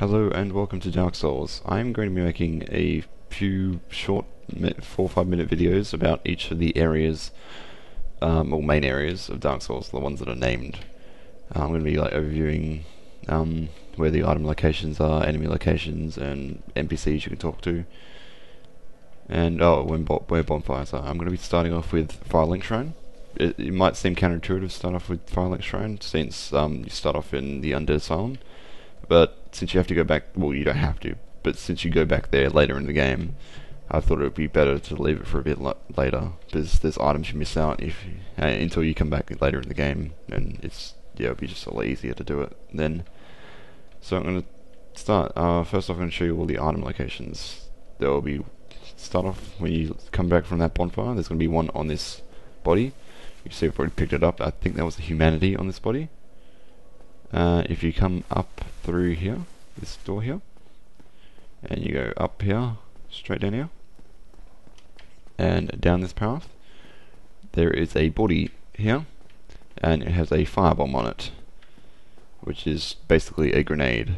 Hello and welcome to Dark Souls. I'm going to be making a few short 4 or 5 minute videos about each of the areas, or main areas of Dark Souls, the ones that are named. I'm going to be overviewing where the item locations are, enemy locations, and NPCs you can talk to, and where bonfires are. I'm going to be starting off with Firelink Shrine. It might seem counterintuitive to start off with Firelink Shrine, since you start off in the Undead Asylum. But since you have to go back, well, you don't have to, but since you go back there later in the game, I thought it would be better to leave it for a bit later, because there's items you miss out until you come back later in the game, and it'll be just a lot easier to do it then. So I'm going to start. First off, I'm going to show you all the item locations. There will be, start off when you come back from that bonfire, there's going to be one on this body. You see I've already picked it up. I think that was the humanity on this body. If you come up through here, this door here, and you go up here, straight down here, and down this path, there is a body here, and it has a firebomb on it, which is basically a grenade.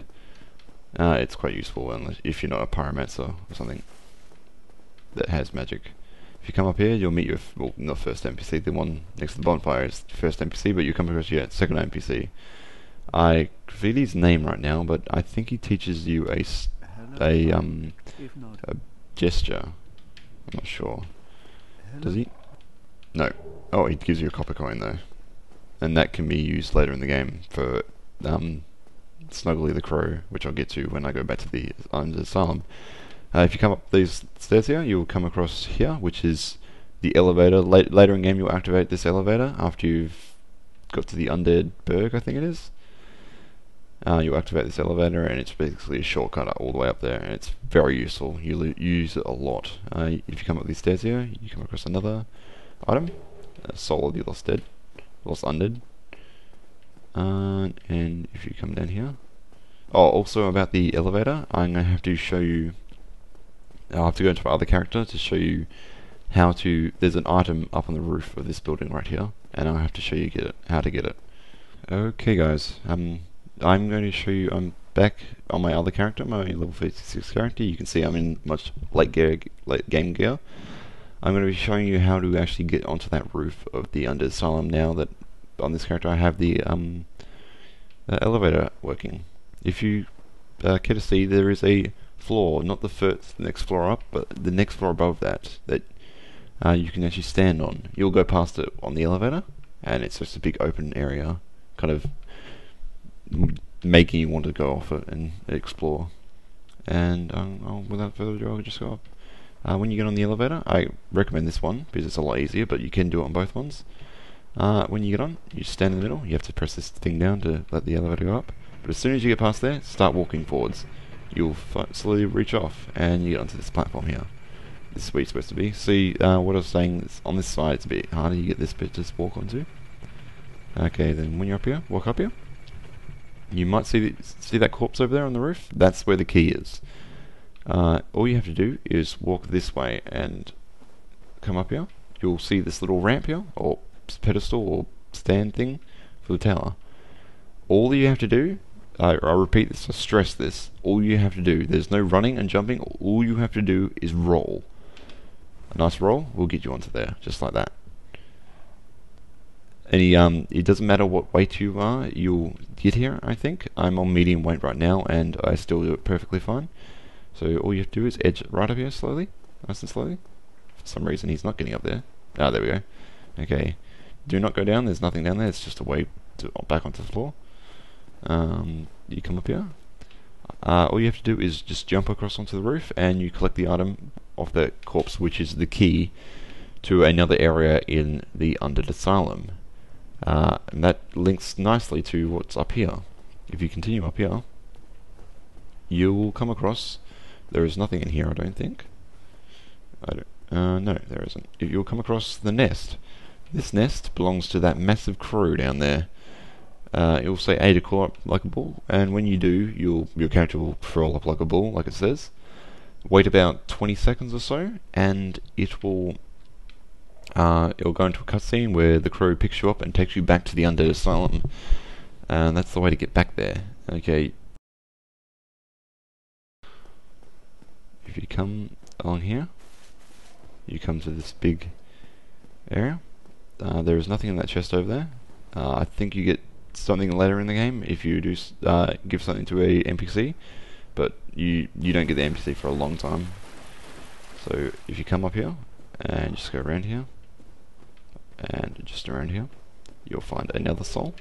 It's quite useful if you're not a pyromancer or something that has magic. If you come up here, you'll meet your, well, not first NPC, the one next to the bonfire is the first NPC, but you come across your second NPC. I forget his name right now, but I think he teaches you a gesture. I'm not sure. Does he? No. Oh, he gives you a copper coin though, and that can be used later in the game for Snuggly the Crow, which I'll get to when I go back to the Asylum. If you come up these stairs here, you'll come across here, which is the elevator. Later in game, you'll activate this elevator after you've got to the Undead Berg, I think it is. You activate this elevator, and it's basically a shortcut all the way up there, and it's very useful. You use it a lot. If you come up these stairs here, you come across another item, Soul of the Lost Undead. And if you come down here, also about the elevator, I'm going to have to show you. I'll have to go into my other character to show you how to. There's an item up on the roof of this building right here, and I'll have to show you how to get it. Okay, guys. I'm going to show you. I'm back on my other character, my level 56 character. You can see I'm in much late game gear. I'm going to be showing you how to actually get onto that roof of the Undead Asylum now that on this character I have the elevator working. If you care to see, there is a floor, not the next floor up, but the next floor above that you can actually stand on. You'll go past it on the elevator, and it's just a big open area, kind of making you want to go off it and explore. And without further ado, I'll just go up. When you get on the elevator, I recommend this one because it's a lot easier, but you can do it on both ones. When you get on, you stand in the middle. You have to press this thing down to let the elevator go up. But as soon as you get past there, start walking forwards. You'll slowly reach off, and you get onto this platform here. This is where you're supposed to be. See, what I was saying is on this side, it's a bit harder. You get this bit to just walk onto. Okay, then when you're up here, walk up here. You might see that corpse over there on the roof? That's where the key is. All you have to do is walk this way and come up here. You'll see this little ramp here, or pedestal, or stand thing for the tower. All you have to do, I repeat this, I stress this, all you have to do, there's no running and jumping, all you have to do is roll. A nice roll will get you onto there, just like that. It doesn't matter what weight you are, you'll get here, I think. I'm on medium weight right now, and I still do it perfectly fine. So all you have to do is edge right up here slowly, nice and slowly. For some reason he's not getting up there. Ah, there we go. Okay. Do not go down, there's nothing down there, it's just a way back onto the floor. You come up here. All you have to do is just jump across onto the roof, and you collect the item off the corpse, which is the key to another area in the Undead Asylum. And that links nicely to what's up here. If you continue up here, you will come across. There is nothing in here, I don't think. No, there isn't. If you'll come across the nest. This nest belongs to that massive crow down there. It will say A to crawl up like a bull, and when you do, your character will crawl up like a bull, like it says. Wait about 20 seconds or so, and it'll go into a cutscene where the crow picks you up and takes you back to the Undead Asylum. And that's the way to get back there. Okay, if you come along here, you come to this big area. There is nothing in that chest over there. I think you get something later in the game if you do give something to a NPC, but you don't get the NPC for a long time. So if you come up here and just go around here and just around here, you'll find another soul.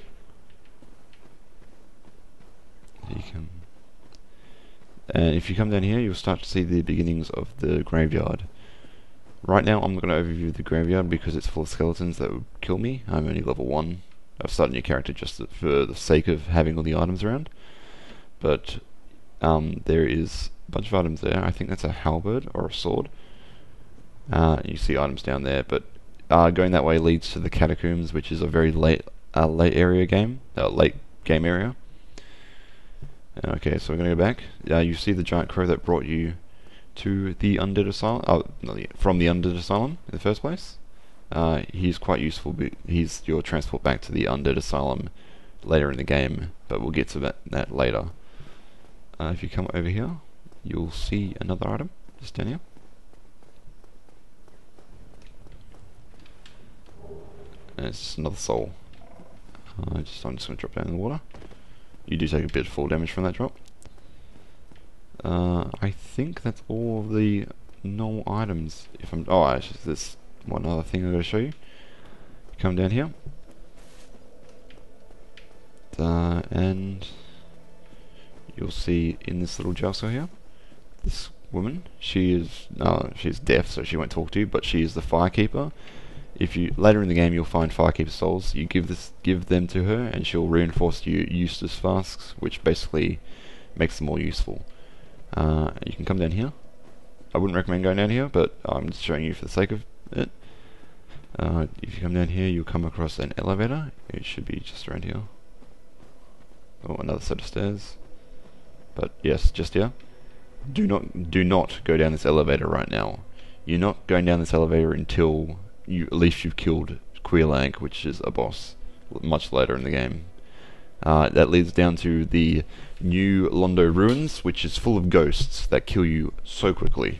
And if you come down here, you'll start to see the beginnings of the graveyard. Right now I'm not going to overview the graveyard because it's full of skeletons that would kill me. I'm only level 1. I've started a new character just for the sake of having all the items around. But there is a bunch of items there. I think that's a halberd or a sword. You see items down there, but going that way leads to the catacombs, which is a very late game area. Okay, so we're going to go back. You see the giant crow that brought you to the Undead Asylum, from the Undead Asylum in the first place. He's quite useful. He's your transport back to the Undead Asylum later in the game, but we'll get to that later. If you come over here, you'll see another item just down here. And it's just another soul. I'm just going to drop down in the water. You do take a bit of fall damage from that drop. I think that's all of the normal items. Actually, there's one other thing I'm going to show you. Come down here, and you'll see in this little jostle here, this woman. She's deaf, so she won't talk to you, but she is the Firekeeper. If you later in the game, you'll find Firekeeper souls. You give them to her, and she'll reinforce you Eustace flasks, which basically makes them more useful. You can come down here. I wouldn't recommend going down here, but I'm just showing you for the sake of it. If you come down here, you'll come across an elevator. It should be just around here. Oh, another set of stairs. But yes, just here. Do not go down this elevator right now. You're not going down this elevator until at least you've killed Queerlank, which is a boss, much later in the game. That leads down to the new Londo Ruins, which is full of ghosts that kill you so quickly.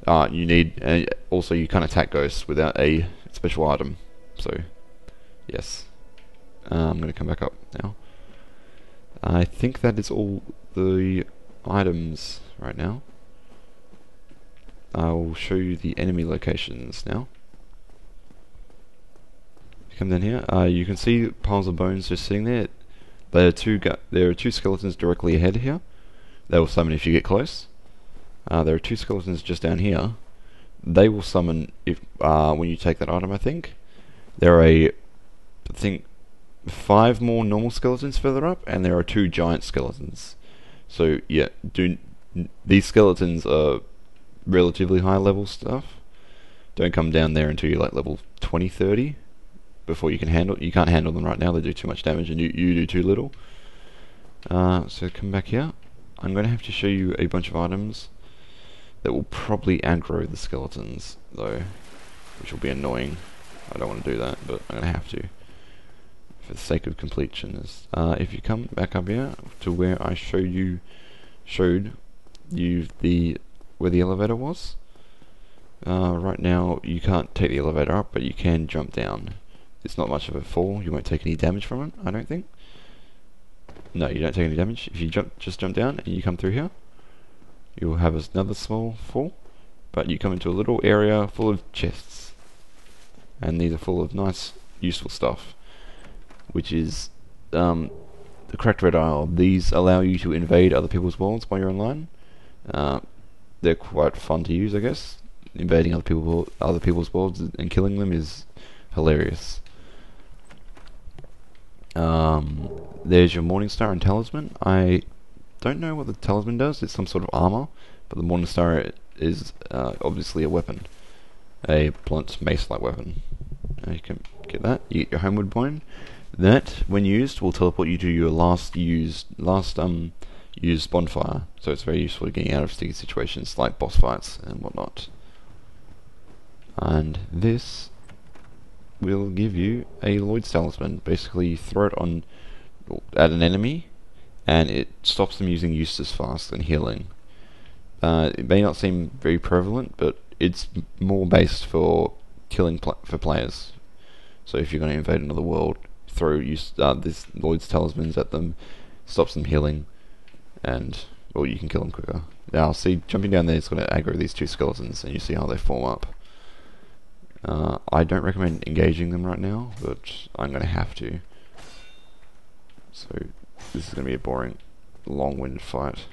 Also you can't attack ghosts without a special item. So, yes. I'm going to come back up now. I think that is all the items right now. I'll show you the enemy locations now. Come down here. You can see piles of bones just sitting there. There are two skeletons directly ahead here. They will summon if you get close. There are two skeletons just down here. They will summon if when you take that item. I think there are I think 5 more normal skeletons further up, and there are 2 giant skeletons. So yeah, these skeletons are relatively high level stuff. Don't come down there until you're like level 20, 30. Before you can't handle them right now. They do too much damage and you do too little. So come back here. I'm going to have to show you a bunch of items that will probably aggro the skeletons though, which will be annoying. I don't want to do that, but I'm going to have to for the sake of completion. If you come back up here to where I showed you where the elevator was, right now you can't take the elevator up, but you can jump down. It's not much of a fall. You won't take any damage from it, I don't think. No, you don't take any damage. If you just jump down and you come through here, you'll have another small fall, but you come into a little area full of chests, and these are full of nice, useful stuff, which is the Cracked Red Isle. These allow you to invade other people's worlds while you're online. They're quite fun to use, I guess. Invading other people's worlds and killing them is hilarious. There's your Morningstar and Talisman. I don't know what the Talisman does. It's some sort of armor, but the Morningstar is obviously a weapon, a blunt mace-like weapon. You can get that. You get your Homeward Point. That, when used, will teleport you to your last used bonfire. So it's very useful for getting out of sticky situations like boss fights and whatnot. And this will give you a Lloyd's Talisman. Basically, you throw it at an enemy, and it stops them using Eustace fast and healing. It may not seem very prevalent, but it's more based for killing for players. So if you're going to invade another world, throw this Lloyd's talismans at them, stops them healing, and well, you can kill them quicker. Now, see, jumping down there is going to aggro these two skeletons, and you see how they form up. I don't recommend engaging them right now, but I'm going to have to. So this is going to be a boring, long-winded fight.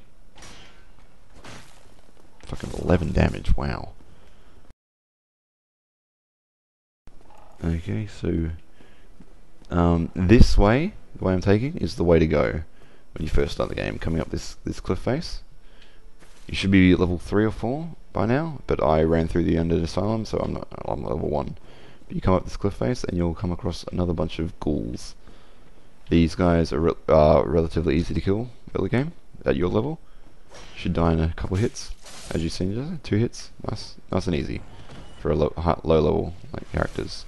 Fucking 11 damage, wow. Okay, so this way, the way I'm taking, is the way to go when you first start the game. Coming up this cliff face. You should be level 3 or 4 by now, but I ran through the Undead Asylum, so I'm level 1. But you come up this cliff face and you'll come across another bunch of ghouls. These guys are relatively easy to kill early game at your level. Should die in a couple hits, as you've seen just 2 hits. Nice and easy for a low level characters.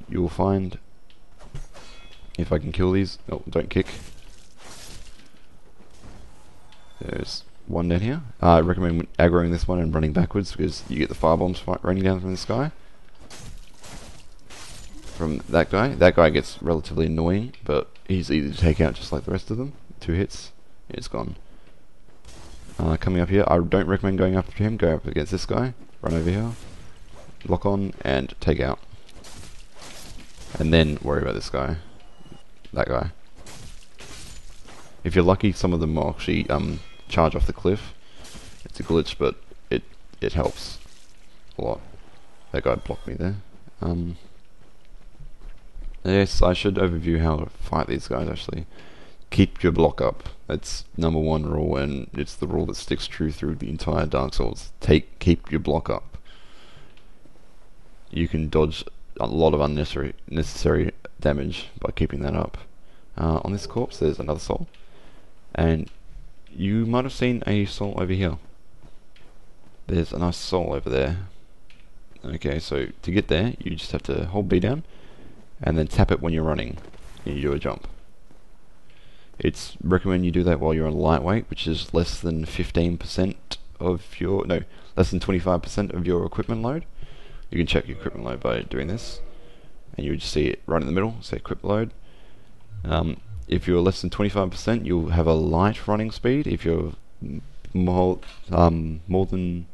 You'll find, if I can kill these, oh, don't kick. There's one down here. I recommend aggroing this one and running backwards because you get the firebombs raining down from the sky. From that guy. That guy gets relatively annoying, but he's easy to take out just like the rest of them. 2 hits, it's gone. Coming up here, I don't recommend going after him. Go up against this guy. Run over here. Lock on and take out. And then worry about this guy. That guy. If you're lucky, some of them will actually charge off the cliff. It's a glitch, but it helps a lot. That guy blocked me there. Yes, I should overview how to fight these guys actually. Keep your block up. That's #1 rule, and it's the rule that sticks true through the entire Dark Souls. Keep your block up. You can dodge a lot of unnecessary damage by keeping that up. On this corpse, there's another soul, and you might have seen a soul over here. There's a nice soul over there. Okay, so to get there, you just have to hold B down, and then tap it when you're running, and you do a jump. It's recommend you do that while you're on lightweight, which is less than 15% of your, no, less than 25% of your equipment load. You can check your equipment load by doing this, and you would just see it right in the middle, say equip load. If you're less than 25%, you'll have a light running speed. If you're more than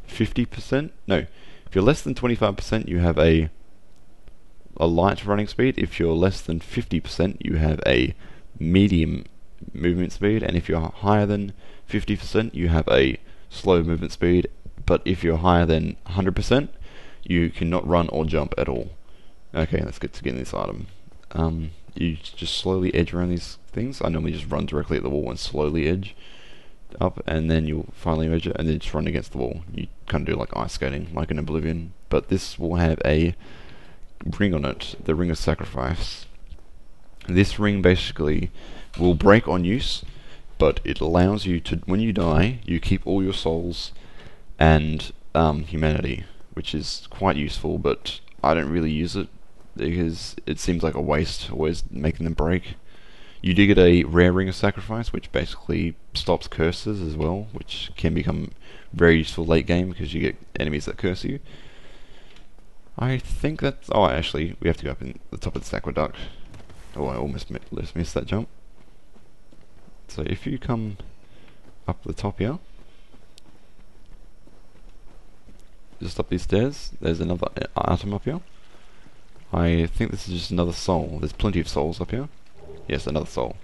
50%, no, if you're less than 25%, you have a light running speed. If you're less than 50%, you have a medium movement speed, and if you're higher than 50%, you have a slow movement speed. But if you're higher than 100%, you cannot run or jump at all. Okay, let's get to getting this item. You just slowly edge around these things. I normally just run directly at the wall and slowly edge up, and then you'll finally edge it, and then just run against the wall. You kind of do like ice skating, like in Oblivion, but this will have a ring on it, the Ring of Sacrifice. This ring basically will break on use, but it allows you to, when you die, you keep all your souls and humanity, which is quite useful, but I don't really use it because it seems like a waste, always making them break. You do get a rare Ring of Sacrifice, which basically stops curses as well, which can become very useful late game because you get enemies that curse you. I think that's... oh, actually, we have to go up in the top of this aqueduct. Oh, I almost missed that jump. So if you come up the top here, just up these stairs, there's another item up here. I think this is just another soul. There's plenty of souls up here. Yes, another soul.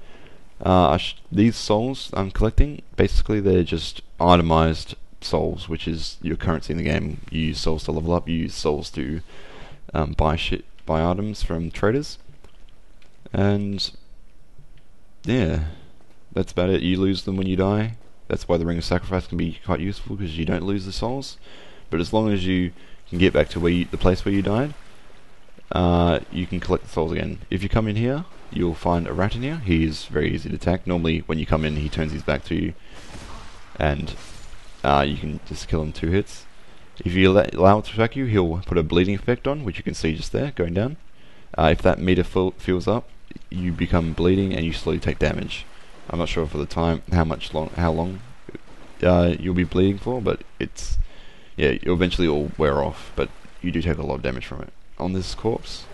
These souls I'm collecting, basically they're just itemized souls, which is your currency in the game. You use souls to level up, you use souls to buy items from traders. And yeah, that's about it. You lose them when you die. That's why the Ring of Sacrifice can be quite useful, because you don't lose the souls. But as long as you can get back to the place where you died, you can collect the souls again. If you come in here, you'll find a rat in here. He's very easy to attack. Normally, when you come in, he turns his back to you, and you can just kill him 2 hits. If you allow him to attack you, he'll put a bleeding effect on, which you can see just there, going down. If that meter fills up, you become bleeding and you slowly take damage. I'm not sure for the time, how long you'll be bleeding for, but it's, yeah, you'll eventually all wear off, but you do take a lot of damage from it. On this corpse,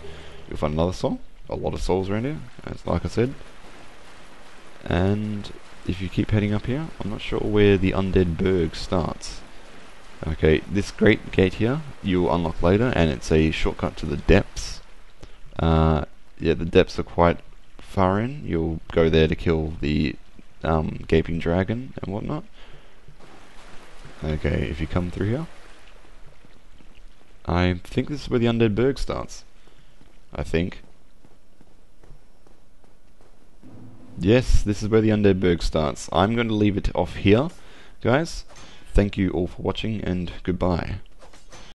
you'll find another soul. A lot of souls around here, as like I said. And if you keep heading up here, I'm not sure where the Undead Berg starts. Okay, this great gate here, you'll unlock later, and it's a shortcut to the depths. Yeah, the depths are quite far in. You'll go there to kill the gaping dragon and whatnot. Okay, if you come through here, I think this is where the Undead Berg starts. I think. Yes, this is where the Undead Berg starts. I'm going to leave it off here, guys. Thank you all for watching, and goodbye.